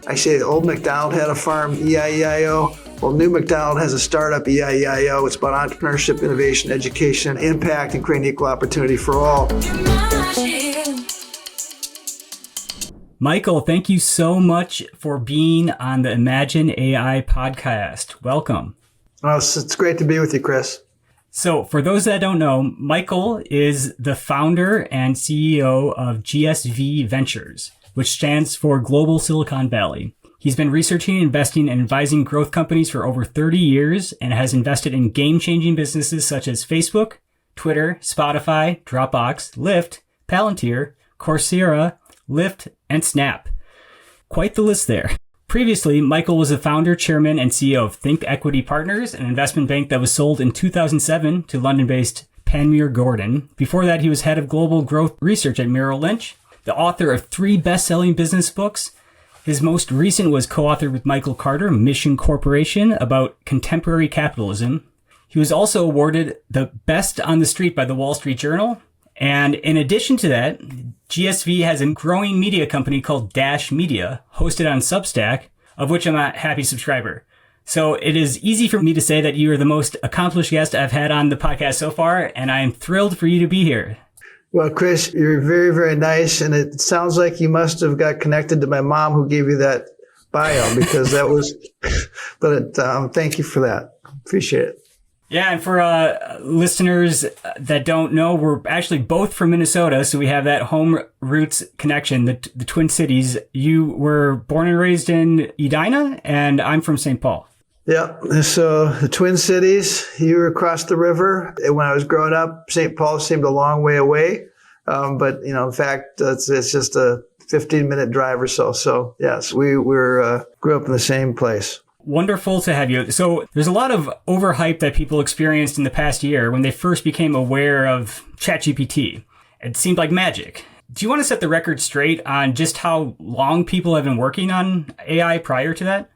I say old McDonald had a farm, E-I-E-I-O. Well, new McDonald has a startup, E-I-E-I-O. It's about entrepreneurship, innovation, education, impact, and creating equal opportunity for all. Michael, thank you so much for being on the Imagine AI podcast. Welcome. Well, it's great to be with you, Chris. So for those that don't know, Michael is the founder and CEO of GSV Ventures, which stands for Global Silicon Valley. He's been researching, investing, and advising growth companies for over 30 years and has invested in game-changing businesses such as Facebook, Twitter, Spotify, Dropbox, Lyft, Palantir, Coursera, Lyft, and Snap. Quite the list there. Previously, Michael was the founder, chairman, and CEO of ThinkEquity Partners, an investment bank that was sold in 2007 to London-based Panmure Gordon. Before that, he was head of global growth research at Merrill Lynch, the author of 3 best-selling business books. His most recent was co-authored with Michael Carter, Mission Corporation, about contemporary capitalism. He was also awarded the Best on the Street by the Wall Street Journal. And in addition to that, GSV has a growing media company called Dash Media, hosted on Substack, of which I'm a happy subscriber. So it is easy for me to say that you are the most accomplished guest I've had on the podcast so far, and I am thrilled for you to be here. Well, Chris, you're very, very nice. And it sounds like you must have got connected to my mom who gave you that bio because that was, but thank you for that. Appreciate it. Yeah, and for listeners that don't know, we're actually both from Minnesota, so we have that home roots connection, the Twin Cities. You were born and raised in Edina, and I'm from St. Paul. Yeah, so the Twin Cities, you were across the river. When I was growing up, St. Paul seemed a long way away, but in fact, it's just a 15-minute drive or so. So yes, we grew up in the same place. Wonderful to have you. So there's a lot of overhype that people experienced in the past year when they first became aware of ChatGPT. It seemed like magic. Do you want to set the record straight on just how long people have been working on AI prior to that?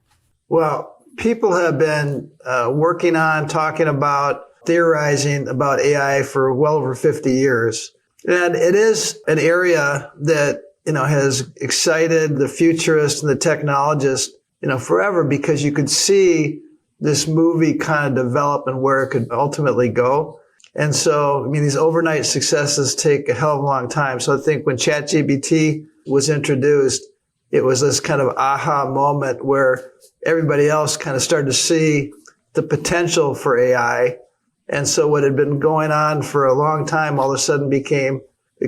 Well, people have been working on, talking about, theorizing about AI for well over 50 years. And it is an area that, has excited the futurists and the technologists forever, because you could see this movie kind of develop and where it could ultimately go. And so, these overnight successes take a hell of a long time. So I think when ChatGPT was introduced, it was this kind of aha moment where everybody else kind of started to see the potential for AI. And so what had been going on for a long time all of a sudden became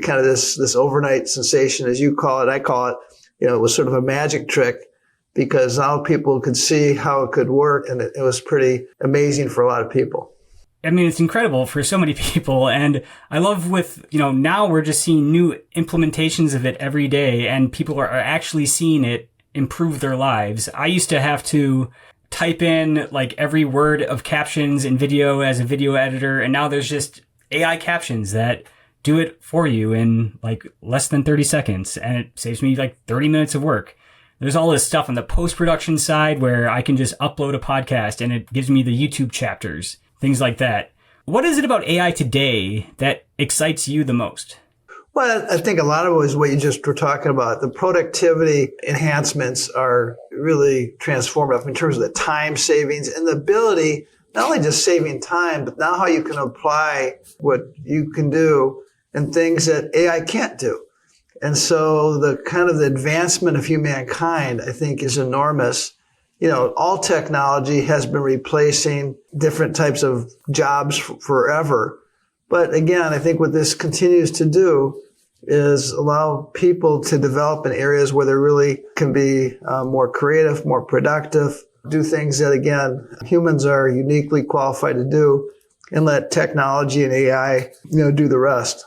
kind of this overnight sensation, as you call it. I call it, it was sort of a magic trick, because now people could see how it could work, and it was pretty amazing for a lot of people. It's incredible for so many people. And I love now we're just seeing new implementations of it every day, and people are actually seeing it improve their lives. I used to have to type in like every word of captions in video as a video editor, and now there's just AI captions that do it for you in like less than 30 seconds, and it saves me like 30 minutes of work. There's all this stuff on the post-production side where I can just upload a podcast and it gives me the YouTube chapters, things like that. What is it about AI today that excites you the most? Well, I think a lot of it is what you just were talking about. The productivity enhancements are really transformative in terms of the time savings and the ability, not only just saving time, but now how you can apply what you can do and things that AI can't do. And so the kind of the advancement of humankind, I think, is enormous. All technology has been replacing different types of jobs forever. But again, I think what this continues to do is allow people to develop in areas where they really can be more creative, more productive, do things that, again, humans are uniquely qualified to do, and let technology and AI, do the rest.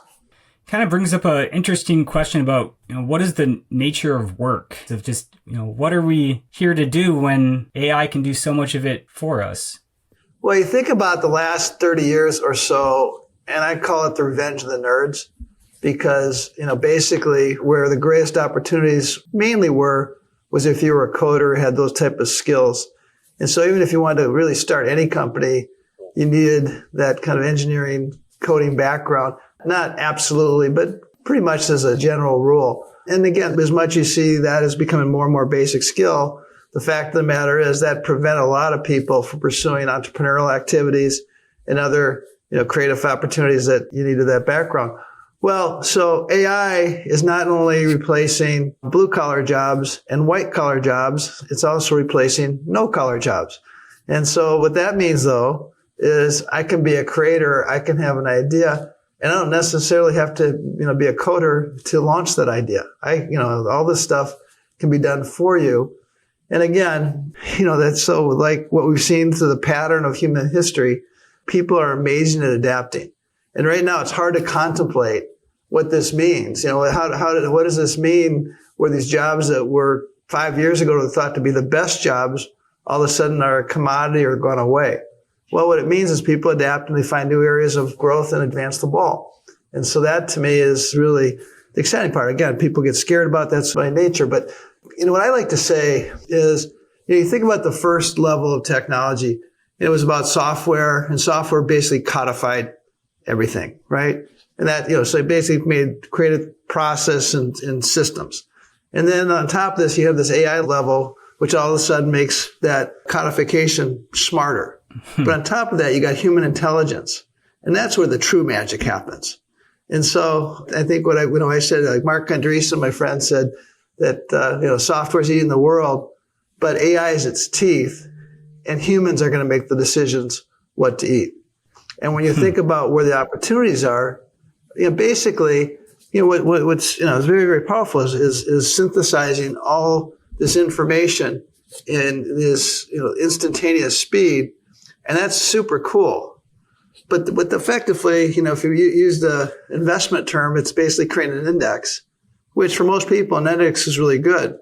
Kind of brings up an interesting question about, what is the nature of work? Of just, what are we here to do when AI can do so much of it for us? Well, you think about the last 30 years or so, and I call it the revenge of the nerds, because, basically where the greatest opportunities mainly was if you were a coder, had those type of skills. And so even if you wanted to really start any company, you needed that kind of engineering coding background. Not absolutely, but pretty much as a general rule. And again, as much you see that is becoming more and more basic skill, the fact of the matter is that prevent a lot of people from pursuing entrepreneurial activities and other, creative opportunities that you needed that background. Well, so AI is not only replacing blue collar jobs and white collar jobs, it's also replacing no collar jobs. And so what that means though is I can be a creator, I can have an idea, and I don't necessarily have to, be a coder to launch that idea. All this stuff can be done for you. And again, that's so like what we've seen through the pattern of human history. People are amazing at adapting. And right now it's hard to contemplate what this means. What does this mean where these jobs that were 5 years ago thought to be the best jobs all of a sudden are a commodity or gone away? Well, what it means is people adapt and they find new areas of growth and advance the ball. And so that to me is really the exciting part. Again, people get scared about that's by nature. But what I like to say is, you think about the first level of technology. It was about software, and software basically codified everything, right? And that, so it basically created process and systems. And then on top of this, you have this AI level, which all of a sudden makes that codification smarter. But on top of that, you got human intelligence. And that's where the true magic happens. And so I think what I said, like Mark Andreessen, my friend, said that, software's eating the world, but AI is its teeth, and humans are going to make the decisions what to eat. And when you think about where the opportunities are, basically, what's, is very, very powerful is synthesizing all this information in this, instantaneous speed. And that's super cool. But effectively, if you use the investment term, it's basically creating an index, which for most people, an index is really good.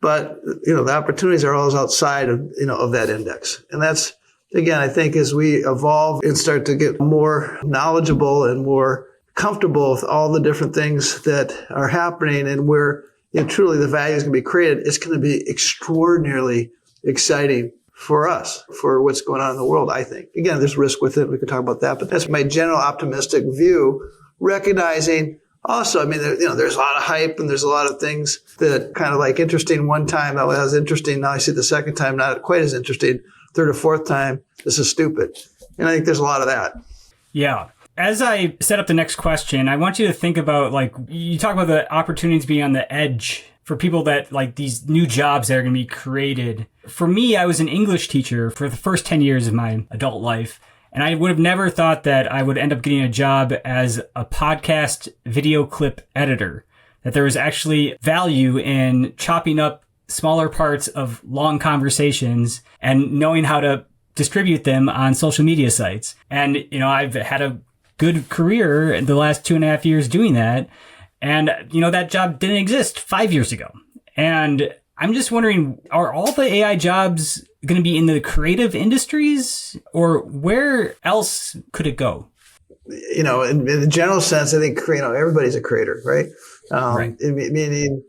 But, the opportunities are always outside of, of that index. And that's, again, I think as we evolve and start to get more knowledgeable and more comfortable with all the different things that are happening and where truly the value is going to be created, it's going to be extraordinarily exciting for us, for what's going on in the world, I think. Again, there's risk with it. We could talk about that. But that's my general optimistic view, recognizing also, there's a lot of hype and there's a lot of things that kind of like interesting one time. That was interesting. Now I see the second time, not quite as interesting. Third or fourth time, this is stupid. And I think there's a lot of that. Yeah. As I set up the next question, I want you to think about, you talk about the opportunities being on the edge for people that these new jobs that are going to be created. For me, I was an English teacher for the first 10 years of my adult life. And I would have never thought that I would end up getting a job as a podcast video clip editor, that there was actually value in chopping up smaller parts of long conversations and knowing how to distribute them on social media sites. And, I've had a good career in the last 2.5 years doing that. And, that job didn't exist 5 years ago. And I'm just wondering, are all the AI jobs going to be in the creative industries, or where else could it go? In the general sense, I think, everybody's a creator, right? Right. Meaning,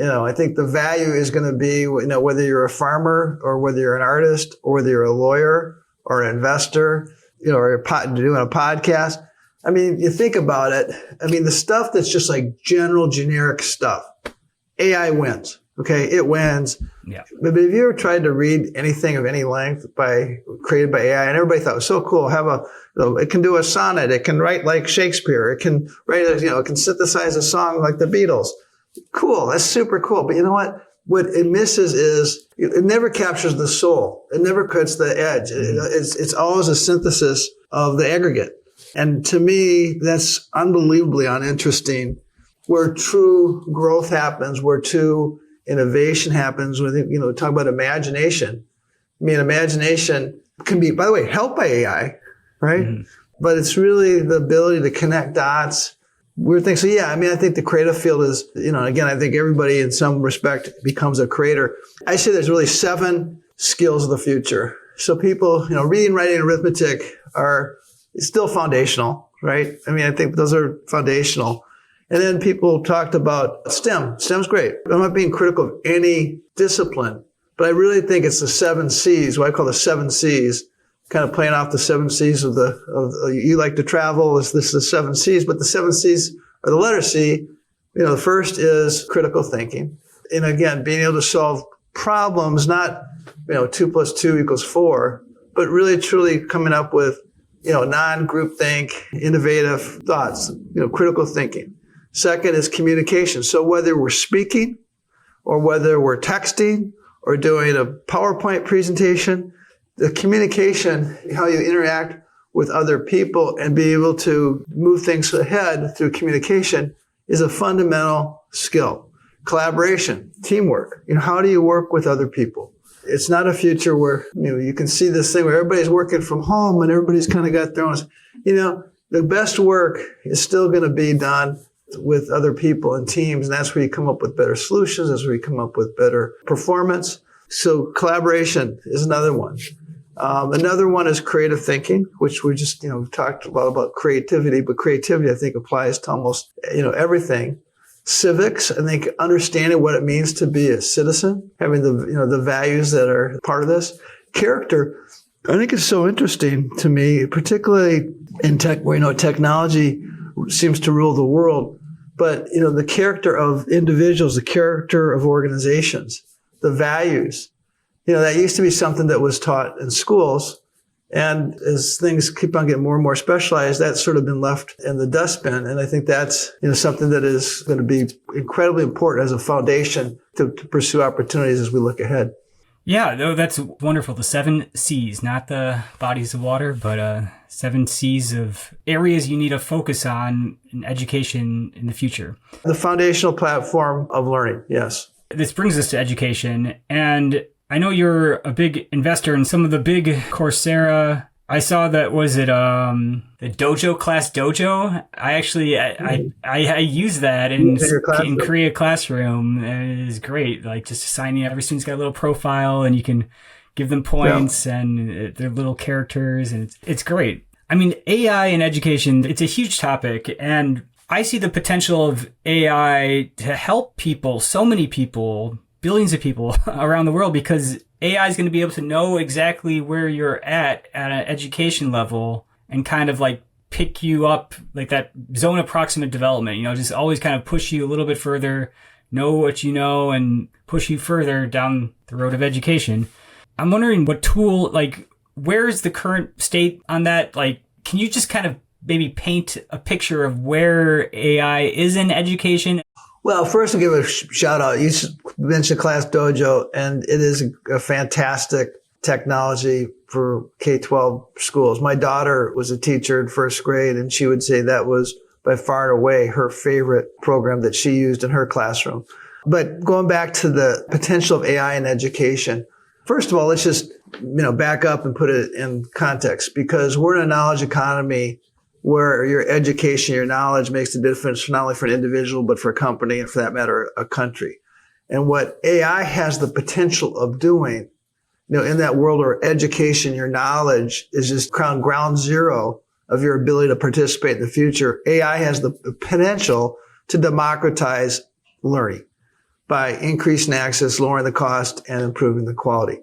I think the value is going to be, whether you're a farmer or whether you're an artist or whether you're a lawyer or an investor, or you're doing a podcast. You think about it. The stuff that's just like general generic stuff, AI wins. Okay, it wins. Yeah. But have you ever tried to read anything of any length created by AI? And everybody thought it was so cool. It can do a sonnet. It can write like Shakespeare. It can write, it can synthesize a song like the Beatles. Cool. That's super cool. But you know what? What it misses is it never captures the soul. It never cuts the edge. It's always a synthesis of the aggregate. And to me, that's unbelievably uninteresting. Where true growth happens, where true innovation happens, when talk about imagination. Imagination can be, by the way, helped by AI, right? Mm-hmm. But it's really the ability to connect dots, weird things. So yeah, I think the creative field is, again, I think everybody in some respect becomes a creator. I say there's really 7 skills of the future. So people, reading, writing, and arithmetic are still foundational, right? I think those are foundational. And then people talked about STEM. STEM's great. I'm not being critical of any discipline, but I really think it's the 7 C's, what I call the 7 C's, kind of playing off the 7 C's of you like to travel. This is the 7 C's, but the 7 C's or the letter C, the first is critical thinking. And again, being able to solve problems, not, 2 + 2 = 4, but really truly coming up with, non-groupthink, innovative thoughts, critical thinking. Second is communication. So whether we're speaking or whether we're texting or doing a PowerPoint presentation, the communication, how you interact with other people and be able to move things ahead through communication is a fundamental skill. Collaboration, teamwork. How do you work with other people? It's not a future where, you can see this thing where everybody's working from home and everybody's kind of got their own, the best work is still going to be done with other people and teams. And that's where you come up with better solutions. That's where you come up with better performance. So collaboration is another one. Another one is creative thinking, which we just, we've talked a lot about creativity, but creativity, I think, applies to almost, everything. Civics, I think understanding what it means to be a citizen, having the values that are part of this. Character, I think is so interesting to me, particularly in tech, where, technology seems to rule the world. But, the character of individuals, the character of organizations, the values, that used to be something that was taught in schools. And as things keep on getting more and more specialized, that's sort of been left in the dustbin. And I think that's, something that is going to be incredibly important as a foundation to pursue opportunities as we look ahead. Yeah, no, that's wonderful. The 7 C's, not the bodies of water, but 7 C's of areas you need to focus on in education in the future. The foundational platform of learning, yes. This brings us to education. And I know you're a big investor in some of the big Coursera. I saw that, was it the Dojo Class Dojo? I use that in Korea Classroom. It is great. Like just signing, every student's got a little profile and you can give them points and their little characters, and it's great. I mean, AI in education, it's a huge topic, and I see the potential of AI to help people, so many people, billions of people around the world, because AI is going to be able to know exactly where you're at an education level and kind of like pick you up, like that zone approximate development, just always kind of push you a little bit further, know what you know, and push you further down the road of education. I'm wondering what tool, like, where's the current state on that? Like, can you just kind of maybe paint a picture of where AI is in education? Well, first, I'll give a shout out. You mentioned Class Dojo, and it is a fantastic technology for K-12 schools. My daughter was a teacher in first grade, and she would say that was by far and away her favorite program that she used in her classroom. But going back to the potential of AI in education, first of all, let's just, back up and put it in context, because we're in a knowledge economy where your education, your knowledge makes a difference not only for an individual, but for a company and, for that matter, a country. And what AI has the potential of doing, in that world where education, your knowledge is just ground zero of your ability to participate in the future, AI has the potential to democratize learning by increasing access, lowering the cost, and improving the quality.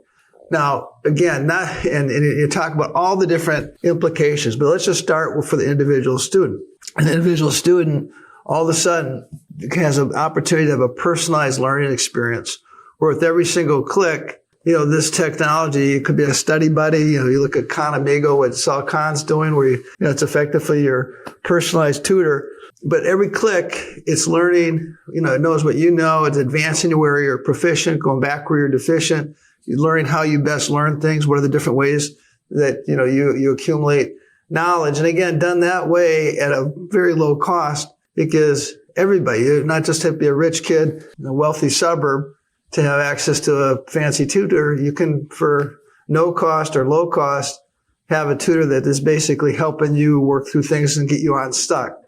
Now, again, and you talk about all the different implications, but let's just start for the individual student. An individual student, all of a sudden, has an opportunity to have a personalized learning experience where with every single click, this technology, it could be a study buddy. You look at Khan Amigo, what Sal Khan's doing, where it's effectively your personalized tutor. But every click, it's learning, it knows what you know. It's advancing to where you're proficient, going back where you're deficient. You're learning how you best learn things. What are the different ways that, you accumulate knowledge? And again, done that way at a very low cost, it gives everybody, not just have to be a rich kid in a wealthy suburb to have access to a fancy tutor. You can, for no cost or low cost, have a tutor that is basically helping you work through things and get you unstuck.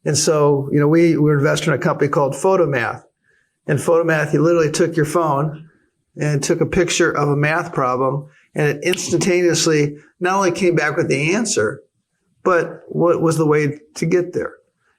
And so, we're investing in a company called Photomath. And Photomath, you literally took your phone and took a picture of a math problem, and it instantaneously not only came back with the answer, but what was the way to get there.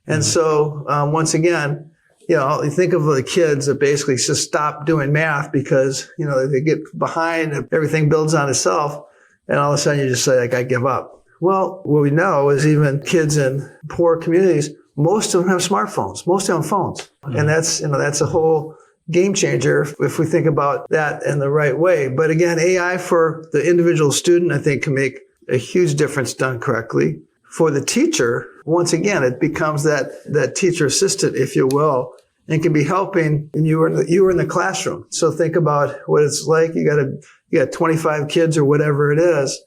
And so, once again, you think of the kids that basically just stop doing math because, they get behind and everything builds on itself. And all of a sudden you just say, I give up. Well, what we know is even kids in poor communities, most of them have smartphones. Most of them have phones. And that's a whole game changer if we think about that in the right way. But again, AI for the individual student, I think, can make a huge difference done correctly. For the teacher, once again, it becomes that teacher assistant, if you will, and can be helping. And you were in the classroom. So think about what it's like. You got 25 kids or whatever it is.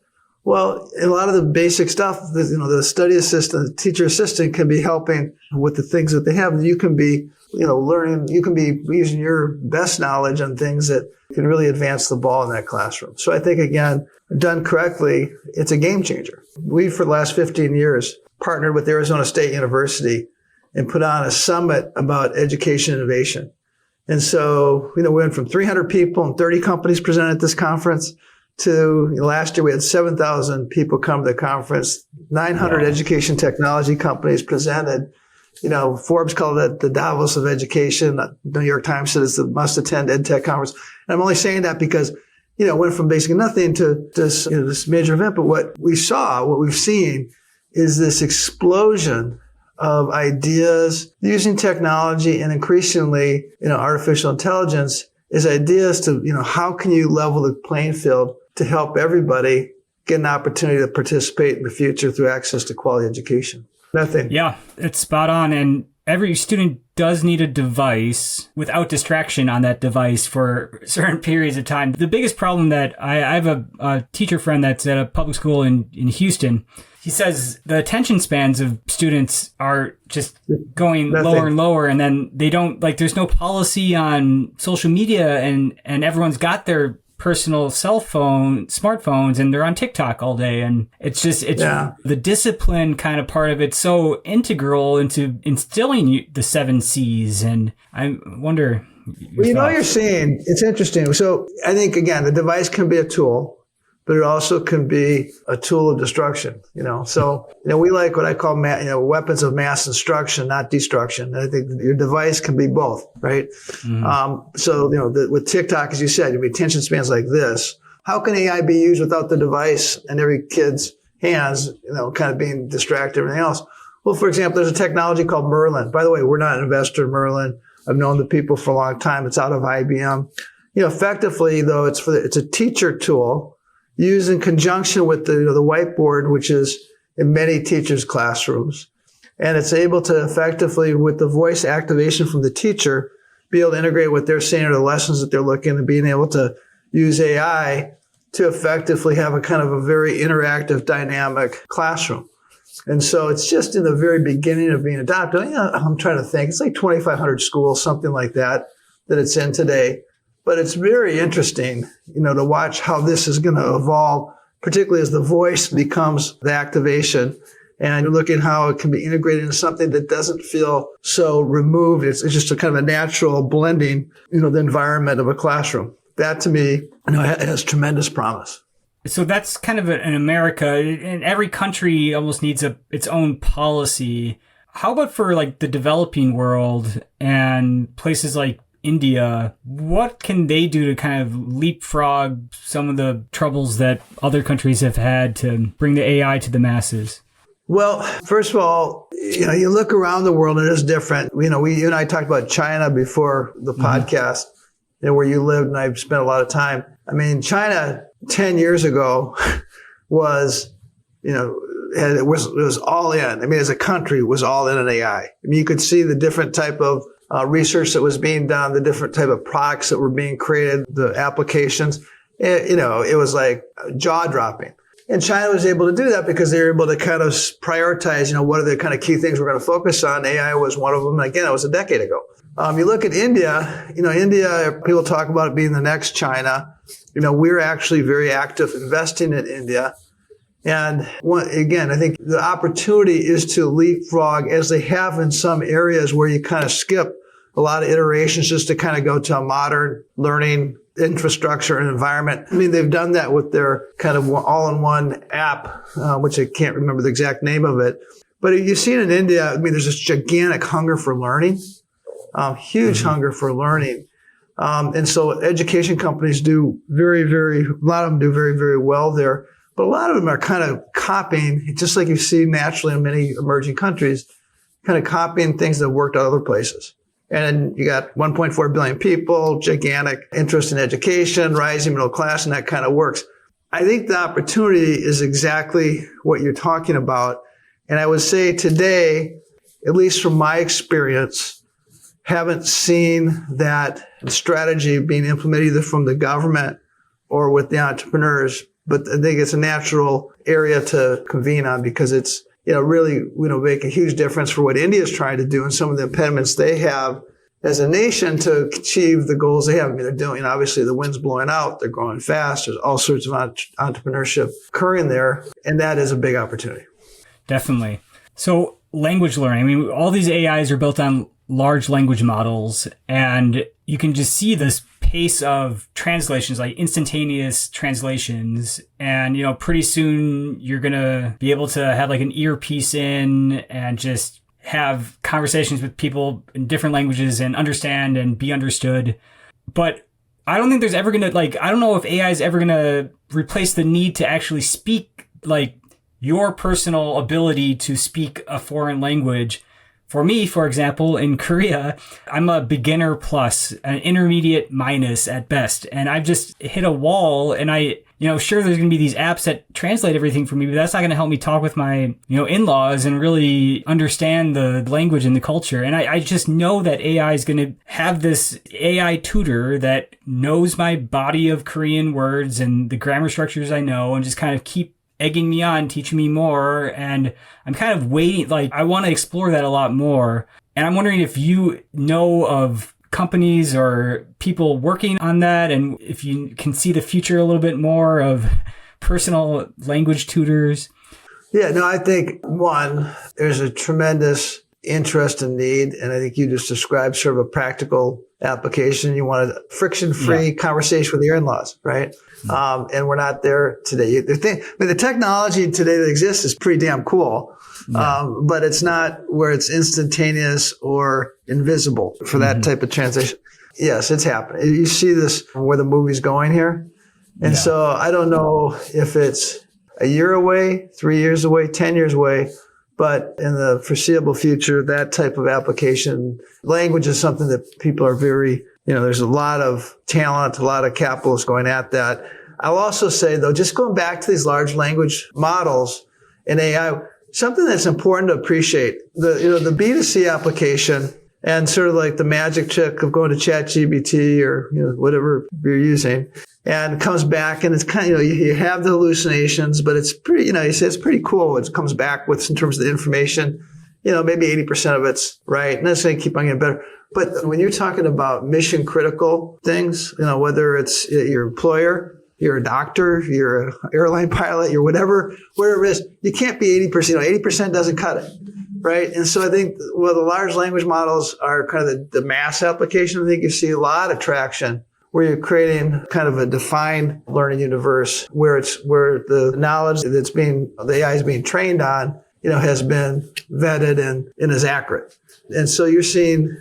Well, a lot of the basic stuff, the study assistant, the teacher assistant can be helping with the things that they have. You can be, learning, you can be using your best knowledge on things that can really advance the ball in that classroom. So I think, again, done correctly, it's a game changer. We, for the last 15 years, partnered with Arizona State University and put on a summit about education innovation. And so, we went from 300 people and 30 companies presented at this conference to last year we had 7,000 people come to the conference, 900 education technology companies presented. Forbes called it the Davos of education. The New York Times said it's the must-attend EdTech conference. And I'm only saying that because, it went from basically nothing to this major event. But what we've seen is this explosion of ideas using technology and increasingly, artificial intelligence is ideas to, how can you level the playing field to help everybody get an opportunity to participate in the future through access to quality education. Nothing. Yeah, it's spot on. And every student does need a device without distraction on that device for certain periods of time. The biggest problem that I have a teacher friend that's at a public school in Houston. He says the attention spans of students are just going lower and lower. And then they don't there's no policy on social media and everyone's got their personal smartphones, and they're on TikTok all day. And it's the discipline kind of part of it's so integral into instilling the 7 C's. And I wonder. You're seeing, it's interesting. So I think, again, the device can be a tool, but it also can be a tool of destruction, So, we like what I call, weapons of mass destruction, not destruction. I think your device can be both, right? Mm-hmm. So, with TikTok, as you said, attention spans like this. How can AI be used without the device and every kid's hands, kind of being distracted and everything else? Well, for example, there's a technology called Merrill Lynch. By the way, we're not an investor in Merrill Lynch. I've known the people for a long time. It's out of IBM. Effectively, though, it's a teacher tool used in conjunction with the whiteboard, which is in many teachers' classrooms. And it's able to effectively, with the voice activation from the teacher, be able to integrate what they're saying or the lessons that they're looking and being able to use AI to effectively have a kind of a very interactive, dynamic classroom. And so it's just in the very beginning of being adopted. I'm trying to think. It's like 2,500 schools, something like that it's in today. But it's very interesting, to watch how this is going to evolve, particularly as the voice becomes the activation. And you're looking how it can be integrated into something that doesn't feel so removed. It's just a kind of a natural blending, the environment of a classroom. That, to me, it has tremendous promise. So that's kind of in America, and every country almost needs its own policy. How about for the developing world and places like India? What can they do to kind of leapfrog some of the troubles that other countries have had to bring the AI to the masses? Well, first of all, you look around the world and it's different. You and I talked about China before the podcast, where you lived, and I've spent a lot of time. I mean, China 10 years ago was, it was all in. I mean, as a country, was all in on AI. I mean, you could see the different type of research that was being done, the different type of products that were being created, the applications. It was like jaw dropping. And China was able to do that because they were able to kind of prioritize, what are the kind of key things we're going to focus on. AI was one of them. And again, that was a decade ago. You look at India, India, people talk about it being the next China. We're actually very active investing in India. And again, I think the opportunity is to leapfrog, as they have in some areas where you kind of skip a lot of iterations just to kind of go to a modern learning infrastructure and environment. I mean, they've done that with their kind of all-in-one app, which I can't remember the exact name of it. But you've seen in India, I mean, there's this gigantic hunger for learning, huge hunger for learning. And so education companies do a lot of them do very, very well there. But a lot of them are kind of copying, just like you see naturally in many emerging countries, kind of copying things that worked other places. And you got 1.4 billion people, gigantic interest in education, rising middle class, and that kind of works. I think the opportunity is exactly what you're talking about. And I would say today, at least from my experience, haven't seen that strategy being implemented either from the government or with the entrepreneurs. But I think it's a natural area to convene on because it's, really, make a huge difference for what India is trying to do and some of the impediments they have as a nation to achieve the goals they have. I mean, they're doing, obviously the wind's blowing out, they're growing fast. There's all sorts of entrepreneurship occurring there. And that is a big opportunity. Definitely. So language learning, I mean, all these AIs are built on large language models, and you can just see this pace of translations, like instantaneous translations. And, pretty soon you're going to be able to have like an earpiece in and just have conversations with people in different languages and understand and be understood. But I don't think there's ever going to, I don't know if AI is ever going to replace the need to actually speak, your personal ability to speak a foreign language. For me, for example, in Korea, I'm a beginner plus, an intermediate minus at best. And I've just hit a wall, and sure, there's going to be these apps that translate everything for me, but that's not going to help me talk with my, in-laws and really understand the language and the culture. And I just know that AI is going to have this AI tutor that knows my body of Korean words and the grammar structures I know, and just kind of keep egging me on, teaching me more. And I'm kind of waiting, I want to explore that a lot more. And I'm wondering if you know of companies or people working on that, and if you can see the future a little bit more of personal language tutors. Yeah, no, I think there's a tremendous interest and need. And I think you just described sort of a practical application. You want a friction-free conversation with your in-laws, right? And we're not there today. The technology today that exists is pretty damn cool. But it's not where it's instantaneous or invisible for that type of translation. Yes, it's happening. You see this where the movie's going here. And so I don't know if it's a year away, 3 years away, 10 years away, but in the foreseeable future, that type of application, language is something that people are very, there's a lot of talent, a lot of capitalists going at that. I'll also say, though, just going back to these large language models in AI, something that's important to appreciate, the B2C application and sort of like the magic trick of going to ChatGPT or, whatever you're using, and comes back and it's kind of, you have the hallucinations, but it's pretty, you say it's pretty cool. It comes back with, in terms of the information, maybe 80% of it's right. And that's going to keep on getting better. But when you're talking about mission critical things, whether it's your employer, you're a doctor, you're an airline pilot, you're whatever it is, you can't be 80%. 80% doesn't cut it, right? And so I think, the large language models are kind of the mass application. I think you see a lot of traction where you're creating kind of a defined learning universe where the knowledge the AI is being trained on, has been vetted and is accurate. And so you're seeing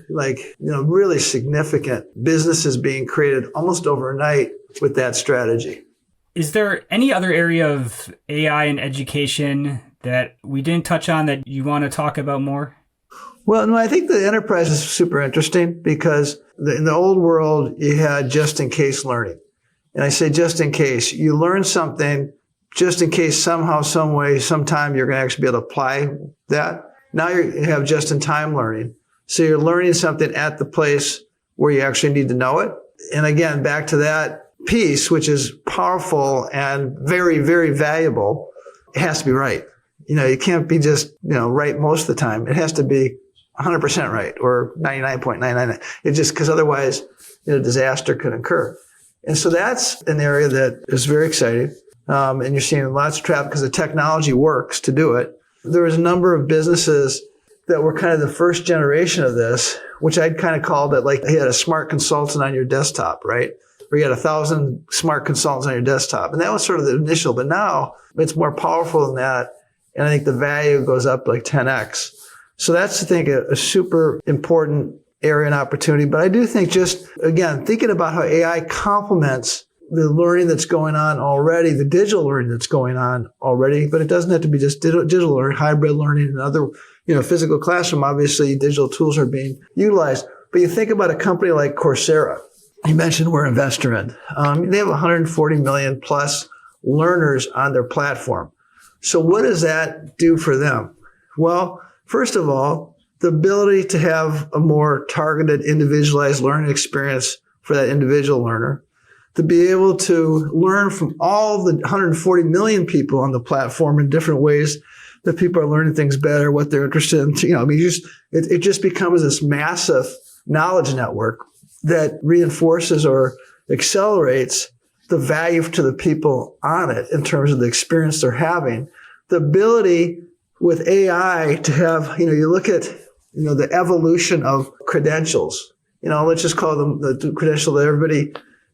really significant businesses being created almost overnight with that strategy. Is there any other area of AI in education that we didn't touch on that you want to talk about more? Well, no, I think the enterprise is super interesting because in the old world, you had just in case learning. And I say just in case. You learn something just in case somehow, some way, sometime you're going to actually be able to apply that. Now you have just in time learning. So you're learning something at the place where you actually need to know it. And again, back to that piece, which is powerful and very, very valuable, it has to be right. You can't be just, right most of the time. It has to be 100% right or 99.999. It just, because otherwise, disaster could occur. And so that's an area that is very exciting. And you're seeing lots of traffic because the technology works to do it. There was a number of businesses that were kind of the first generation of this, which I'd kind of called it you had a smart consultant on your desktop, right? Or you had 1,000 smart consultants on your desktop. And that was sort of the initial, but now it's more powerful than that. And I think the value goes up 10x. So that's, I think, a super important area and opportunity. But I do think just, again, thinking about how AI complements the learning that's going on already, the digital learning that's going on already, but it doesn't have to be just digital learning, hybrid learning and other physical classroom, obviously digital tools are being utilized. But you think about a company like Coursera. You mentioned we're an investor in. They have 140 million plus learners on their platform. So what does that do for them? Well, first of all, the ability to have a more targeted, individualized learning experience for that individual learner, to be able to learn from all the 140 million people on the platform in different ways that people are learning things better, what they're interested in. It just becomes this massive knowledge network that reinforces or accelerates the value to the people on it in terms of the experience they're having. The ability with AI to have, you look at, the evolution of credentials. Let's just call them the credential that everybody,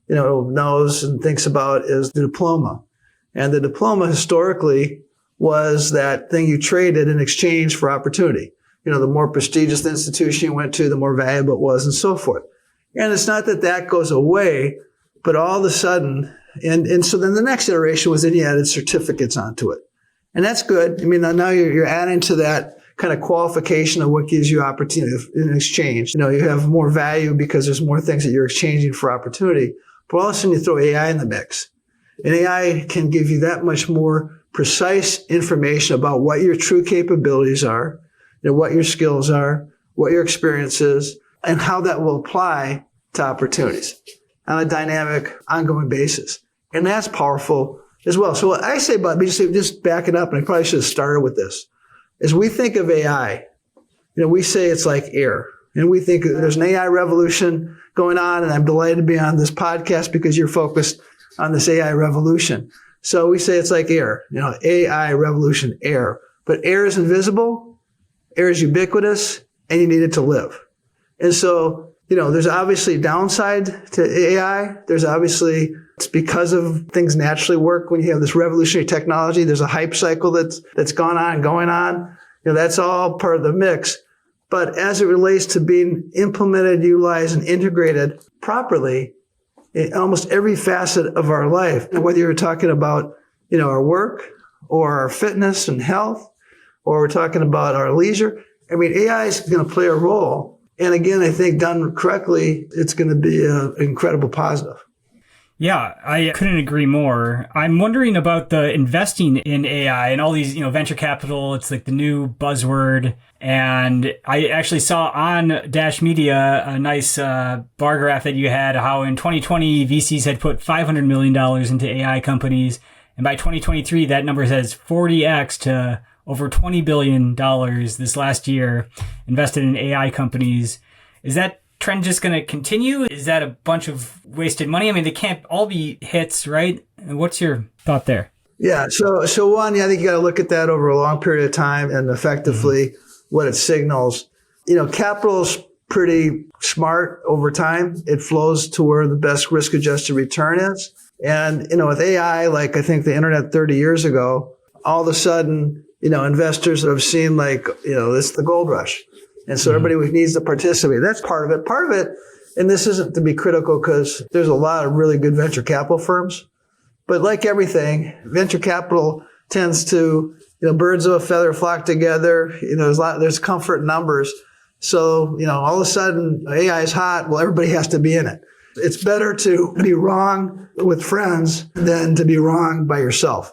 knows and thinks about is the diploma. And the diploma historically was that thing you traded in exchange for opportunity. The more prestigious the institution you went to, the more valuable it was and so forth. And it's not that that goes away, but all of a sudden, and so then the next iteration was then you added certificates onto it. And that's good. Now you're adding to that kind of qualification of what gives you opportunity in exchange. You have more value because there's more things that you're exchanging for opportunity. But all of a sudden you throw AI in the mix. And AI can give you that much more precise information about what your true capabilities are, what your skills are, what your experience is, and how that will apply to opportunities on a dynamic, ongoing basis. And that's powerful as well. So what I say about, just back it up, and I probably should have started with this. As we think of AI, we say it's like air. And we think there's an AI revolution going on, and I'm delighted to be on this podcast because you're focused on this AI revolution. So we say it's like air, AI revolution, air. But air is invisible, air is ubiquitous, and you need it to live. And so, there's obviously a downside to AI. There's obviously, it's because of things naturally work when you have this revolutionary technology. There's a hype cycle that's going on. That's all part of the mix. But as it relates to being implemented, utilized, and integrated properly in almost every facet of our life, and whether you're talking about, our work or our fitness and health, or we're talking about our leisure, AI is going to play a role. And again, I think done correctly, it's going to be an incredible positive. Yeah, I couldn't agree more. I'm wondering about the investing in AI and all these, venture capital. It's like the new buzzword. And I actually saw on Dash Media a nice bar graph that you had, how in 2020, VCs had put $500 million into AI companies. And by 2023, that number has 40x to over $20 billion this last year invested in AI companies. Is that trend just going to continue? Is that a bunch of wasted money? They can't all be hits, right? What's your thought there? Yeah. So one, I think you got to look at that over a long period of time and effectively what it signals. Capital's pretty smart over time. It flows to where the best risk-adjusted return is. And, with AI, like I think the internet 30 years ago, all of a sudden, investors have seen it's the gold rush. And so everybody needs to participate. That's part of it. Part of it, and this isn't to be critical because there's a lot of really good venture capital firms, but like everything, venture capital tends to, birds of a feather flock together. There's comfort in numbers. So, all of a sudden AI is hot. Well, everybody has to be in it. It's better to be wrong with friends than to be wrong by yourself.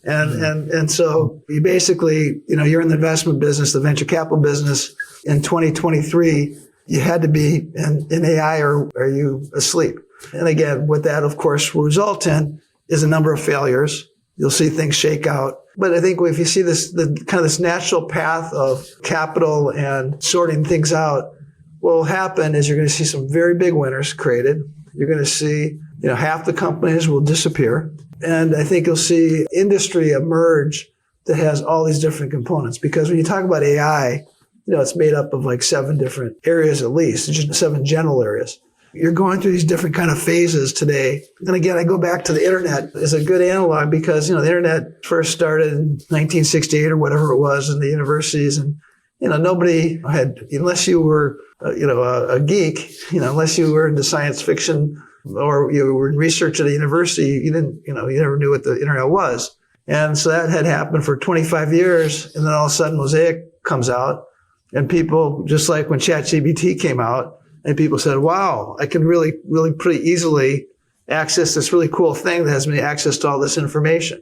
And so you basically, you're in the investment business, the venture capital business. In 2023, you had to be in AI or are you asleep? And again, what that, of course, will result in is a number of failures. You'll see things shake out. But I think if you see this natural path of capital and sorting things out, what will happen is you're going to see some very big winners created. You're going to see, half the companies will disappear. And I think you'll see industry emerge that has all these different components. Because when you talk about AI, it's made up of like 7 different areas at least, just 7 general areas. You're going through these different kind of phases today. And again, I go back to the internet as a good analog because, the internet first started in 1968 or whatever it was in the universities. And, nobody had, unless you were, a geek, unless you were into science fiction or you were in research at a university, you didn't, you never knew what the internet was. And so that had happened for 25 years. And then all of a sudden Mosaic comes out, and people, just like when ChatGPT came out, and people said, wow, I can really, really pretty easily access this really cool thing that has me access to all this information.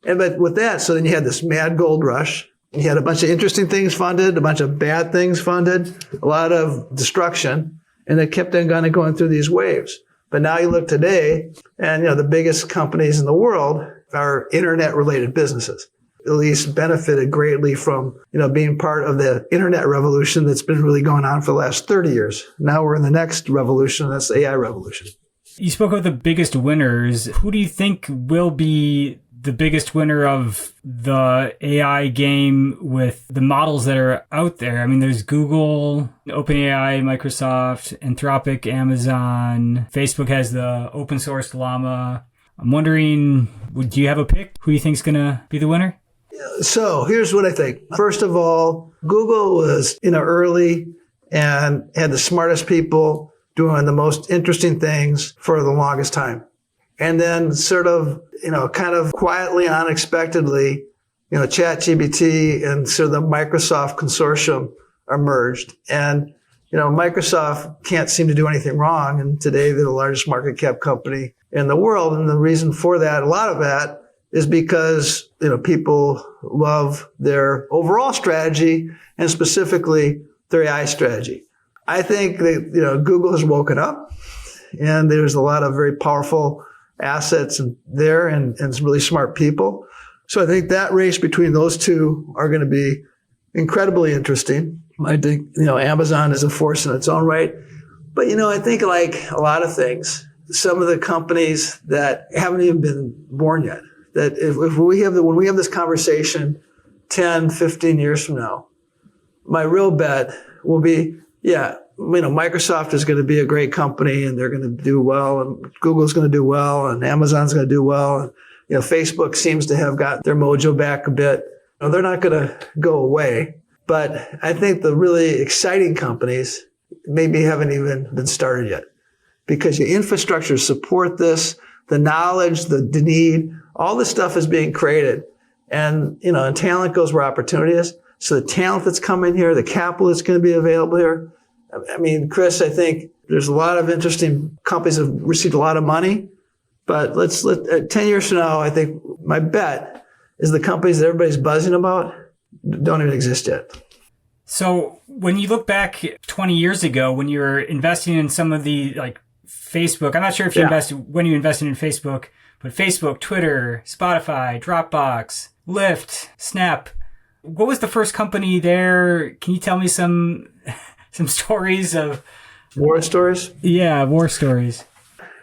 But with that, so then you had this mad gold rush. You had a bunch of interesting things funded, a bunch of bad things funded, a lot of destruction, and it kept on kind of going through these waves. But now you look today, and the biggest companies in the world are internet-related businesses. At least benefited greatly from being part of the internet revolution that's been really going on for the last 30 years. Now we're in the next revolution, that's the AI revolution. You spoke of the biggest winners. Who do you think will be the biggest winner of the AI game with the models that are out there? I mean, there's Google, OpenAI, Microsoft, Anthropic, Amazon. Facebook has the open source Llama. I'm wondering, do you have a pick? Who do you think is going to be the winner? So here's what I think. First of all, Google was early and had the smartest people doing the most interesting things for the longest time. And then sort of, kind of quietly, unexpectedly, ChatGPT and sort of the Microsoft consortium emerged. And, Microsoft can't seem to do anything wrong. And today they're the largest market cap company in the world. And the reason for that, a lot of that, is because, people love their overall strategy and specifically their AI strategy. I think that, Google has woken up and there's a lot of very powerful assets there and some really smart people. So I think that race between those two are going to be incredibly interesting. I think, Amazon is a force in its own right. But, I think like a lot of things, some of the companies that haven't even been born yet, that when we have this conversation 10, 15 years from now, my real bet will be, Microsoft is going to be a great company and they're going to do well, and Google's going to do well, and Amazon's going to do well. And, Facebook seems to have got their mojo back a bit. They're not going to go away. But I think the really exciting companies maybe haven't even been started yet, because your infrastructure support this, the knowledge, the need, all this stuff is being created. And, and talent goes where opportunity is. So the talent that's coming here, the capital that's going to be available here. I mean, Chris, I think there's a lot of interesting companies that have received a lot of money. But 10 years from now, I think my bet is the companies that everybody's buzzing about don't even exist yet. So when you look back 20 years ago, when you were investing in some of the Facebook, I'm not sure if you when you invested in Facebook, but Facebook, Twitter, Spotify, Dropbox, Lyft, Snap. What was the first company there? Can you tell me some stories of war stories? Yeah, war stories.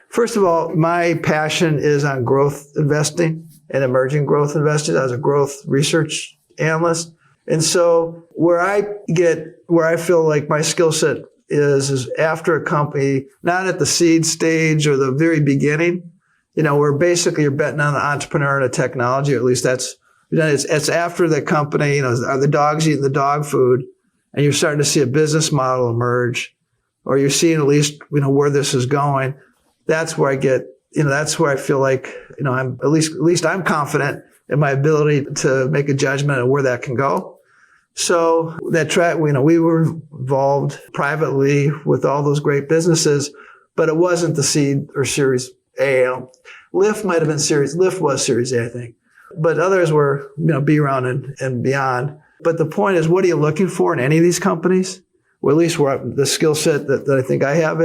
First of all, my passion is on growth investing and emerging growth investing. I was a growth research analyst. And so where I feel like my skill set is after a company, not at the seed stage or the very beginning, where basically you're betting on the entrepreneur and the technology, or at least it's after the company, are the dogs eating the dog food and you're starting to see a business model emerge, or you're seeing at least, where this is going. That's where I get, that's where I feel like, I'm at least I'm confident in my ability to make a judgment of where that can go. So that track, we were involved privately with all those great businesses, but it wasn't the seed or Series A. Lyft might have been Lyft was Series A, I think, but others were, B round and beyond. But the point is, what are you looking for in any of these companies? Well, at least where the skill set that I think I have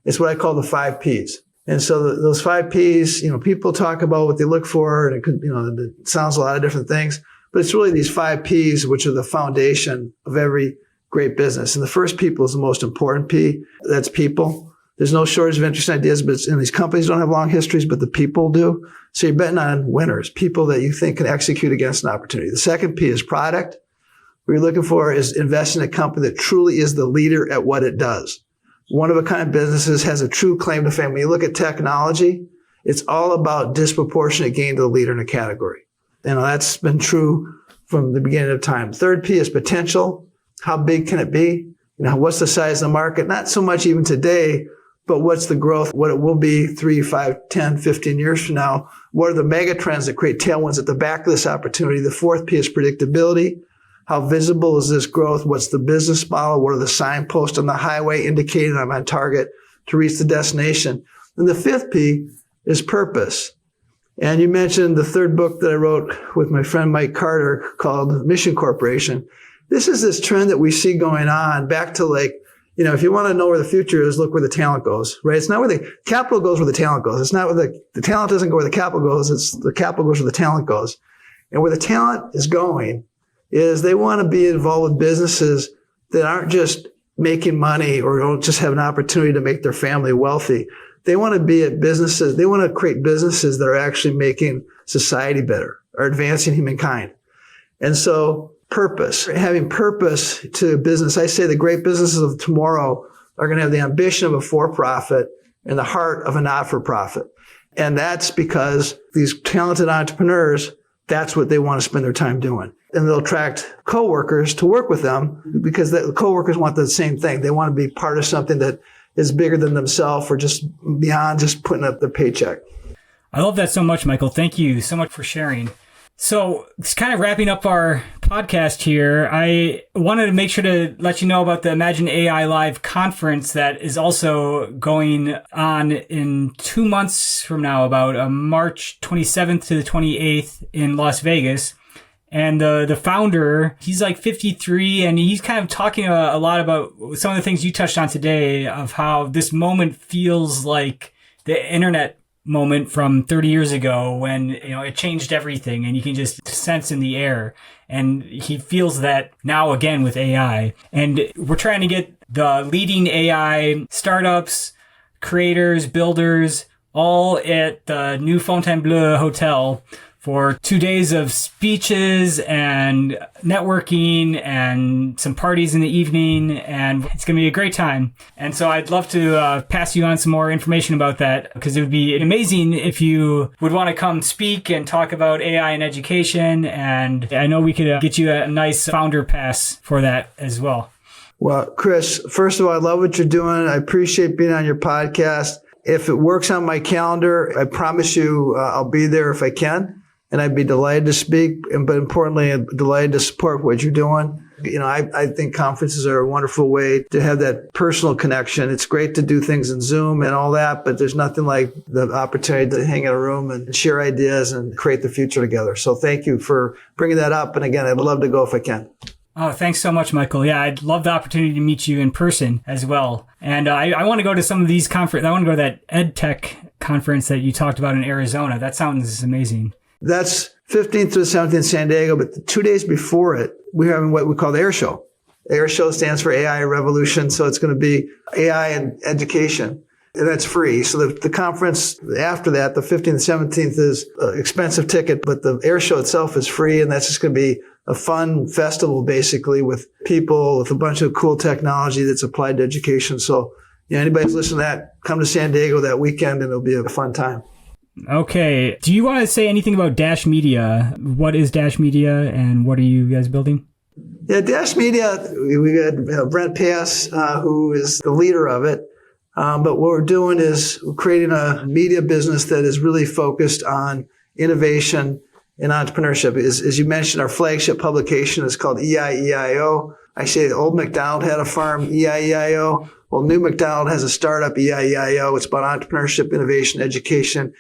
it's what I call the 5 Ps. And so those 5 Ps, people talk about what they look for, and it could, it sounds a lot of different things, but it's really these 5 Ps, which are the foundation of every great business. And the first people is the most important P. That's people. There's no shortage of interesting ideas, but these companies don't have long histories, but the people do. So you're betting on winners, people that you think can execute against an opportunity. The second P is product. What you're looking for is invest in a company that truly is the leader at what it does. One of a kind businesses has a true claim to fame. When you look at technology, it's all about disproportionate gain to the leader in a category. That's been true from the beginning of time. Third P is potential. How big can it be? What's the size of the market? Not so much even today, but what's the growth, what it will be 3, 5, 10, 15 years from now? What are the mega trends that create tailwinds at the back of this opportunity? The fourth P is predictability. How visible is this growth? What's the business model? What are the signposts on the highway indicating I'm on target to reach the destination? And the fifth P is purpose. And you mentioned the third book that I wrote with my friend Mike Carter called Mission Corporation. This is this trend that we see going on back to if you want to know where the future is, look where the talent goes, right? It's not where the capital goes where the talent goes. It's not where the talent doesn't go where the capital goes. It's the capital goes where the talent goes. And where the talent is going is they want to be involved with businesses that aren't just making money or don't just have an opportunity to make their family wealthy. They want to be at businesses. They want to create businesses that are actually making society better or advancing humankind. And so purpose, having purpose to business. I say the great businesses of tomorrow are going to have the ambition of a for-profit and the heart of a not-for-profit. And that's because these talented entrepreneurs, that's what they want to spend their time doing. And they'll attract coworkers to work with them because the coworkers want the same thing. They want to be part of something that is bigger than themselves or just beyond just putting up their paycheck. I love that so much, Michael. Thank you so much for sharing. So it's kind of wrapping up our podcast here. I wanted to make sure to let you know about the Imagine AI Live conference that is also going on in 2 months from now, about March 27th to the 28th in Las Vegas. And the founder, he's like 53, and he's kind of talking a lot about some of the things you touched on today of how this moment feels like the internet moment from 30 years ago when, it changed everything and you can just sense in the air. And he feels that now again with AI. And we're trying to get the leading AI startups, creators, builders, all at the new Fontainebleau Hotel for 2 days of speeches and networking and some parties in the evening. And it's going to be a great time. And so I'd love to pass you on some more information about that, because it would be amazing if you would want to come speak and talk about AI in education. And I know we could get you a nice founder pass for that as well. Well, Chris, first of all, I love what you're doing. I appreciate being on your podcast. If it works on my calendar, I promise you I'll be there if I can. And I'd be delighted to speak, but importantly, I'm delighted to support what you're doing. I think conferences are a wonderful way to have that personal connection. It's great to do things in Zoom and all that, but there's nothing like the opportunity to hang in a room and share ideas and create the future together. So thank you for bringing that up. And again, I'd love to go if I can. Oh, thanks so much, Michael. Yeah, I'd love the opportunity to meet you in person as well. And I want to go to some of these conferences. I want to go to that EdTech conference that you talked about in Arizona. That sounds amazing. That's 15th to the 17th in San Diego, but the 2 days before it, we're having what we call the Air Show. The Air Show stands for AI Revolution, so it's going to be AI and education, and that's free. So the conference after that, the 15th and 17th, is an expensive ticket, but the Air Show itself is free, and that's just going to be a fun festival, basically, with people, with a bunch of cool technology that's applied to education. So anybody's listening to that, come to San Diego that weekend, and it'll be a fun time. Okay. Do you want to say anything about Dash Media? What is Dash Media and what are you guys building? Yeah, Dash Media, we got Brent Pass, who is the leader of it. But what we're doing is we're creating a media business that is really focused on innovation and entrepreneurship. As you mentioned, our flagship publication is called EIEIO. I say old McDonald had a farm, EIEIO. Well, new McDonald has a startup, EIEIO. It's about entrepreneurship, innovation, education,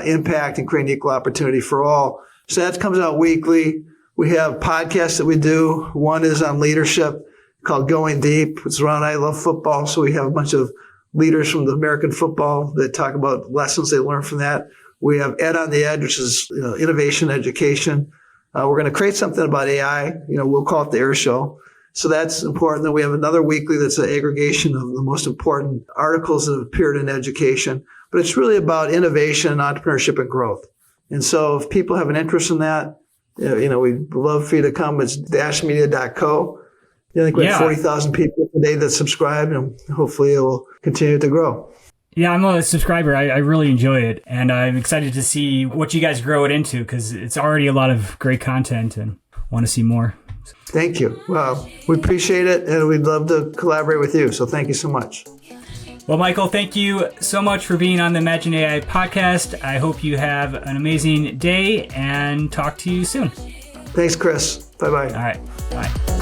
impact, and creating equal opportunity for all. So that comes out weekly. We have podcasts that we do. One is on leadership called Going Deep. It's around I Love Football. So we have a bunch of leaders from the American football that talk about lessons they learned from that. We have Ed on the Edge, which is innovation, education. We're going to create something about AI. We'll call it the Air Show. So that's important. Then we have another weekly that's an aggregation of the most important articles that have appeared in education. But it's really about innovation, entrepreneurship, and growth. And so if people have an interest in that, we'd love for you to come. It's dashmedia.co. I think we have 40,000 people today that subscribe, and hopefully it will continue to grow. Yeah, I'm a subscriber. I really enjoy it. And I'm excited to see what you guys grow it into, because it's already a lot of great content and want to see more. Thank you. Well, we appreciate it, and we'd love to collaborate with you. So thank you so much. Well, Michael, thank you so much for being on the Imagine AI podcast. I hope you have an amazing day and talk to you soon. Thanks, Chris. Bye-bye. All right. Bye.